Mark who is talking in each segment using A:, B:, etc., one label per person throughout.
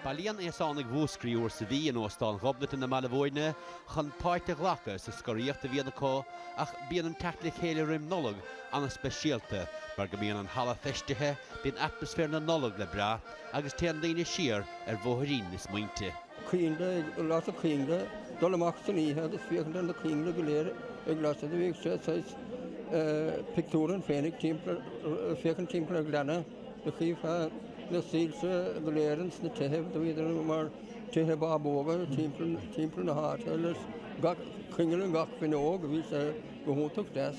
A: Bailíonn Seandaoine Mhúscraí uair sa bhí in Óstán Ghobnatan na Bhuirne chun páirte ghlacha sa scoríochta bhíonna có ach bíonn an teach le chéile rim Nollag anna speisialta mar go mbíonn an hala feistethe bíonn atmosfér na Nollag le bra agus téann daoine siar Bhuirín is muinte.
B: Cínde, las a cínde, dul amach san ihe, agus fiochan an na cínde go léir ag las a bhíh sé pictúran féinnig fiochan timpla ag lena na chíomh na sílse go léirans na teheb do bhíidir mar teheb bóga timpla na háte leis cingil an gach fin óg a bhí sé go húntaach des.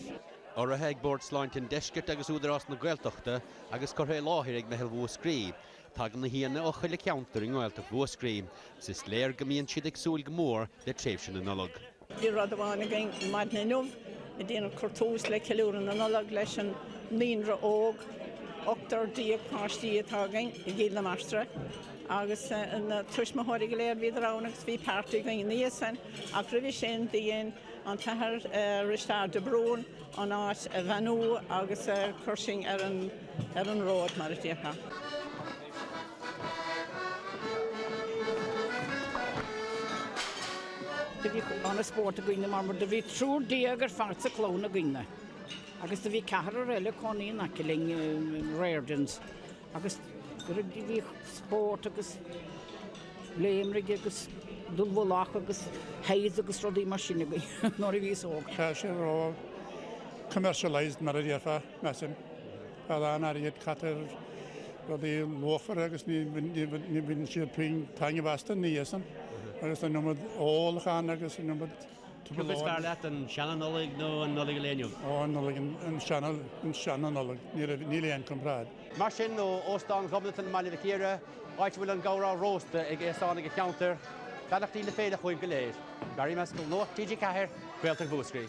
A: Áirithe ag bord sláint in deisceart agus údarrás na nGaeltachta agus chortha láthir ag Mhúscraí. Tá na híana ó chuile ceantar in nGaeltacht Mhúscraí, sis léir go mbíonn siad ag súil go mór le tréimhse na Nollag.
C: Bhí rud amháin againn maidna nuamh i dtéanamh curtús le ceiliúradh na Nollag leis an líonra óg, 8 díag páistí atá againn i gcéad na maistre. Agus na tuismathirí go léir bhí rán agus bhí páirtí againn níos san ach roimh sin daon an tathair Ristáir de Brún an áit a bhanú agus chursing ar an ród mar a dtíortha. Bhí an a spórt a gcuine mar de bhí trúr díag ar fart a clón a gcuine. Agus de bhí cehar ar eile conaí naciling Rairdens. Agus bhí spórt agus léimrig agus dulbhólach agus heiz agus rodí mar sinna gcuine nóir bhí óg.
D: Tá sé rá commercialised mar a dtíortha mesim. A an ariad catar rodí lófar agus ní bhíonn siad prin tainge bhasta níosan. Agus an numad ólachan agus an numad
A: Cúplas fear leat an seanna Nollag nó an Nollag léniuh?
D: Ó Nollag an seanna Nollag, ní léon compráid.
A: Mar sin ó Óstán Ghobnatan mBaile chéire, áit bhfuil an gárá rósta ag Seandaoine ceantar, Ngealtacht le Féile chuin go léir. Garí meas go nóch TG Cahir, Ngealtacht Mhúscraí.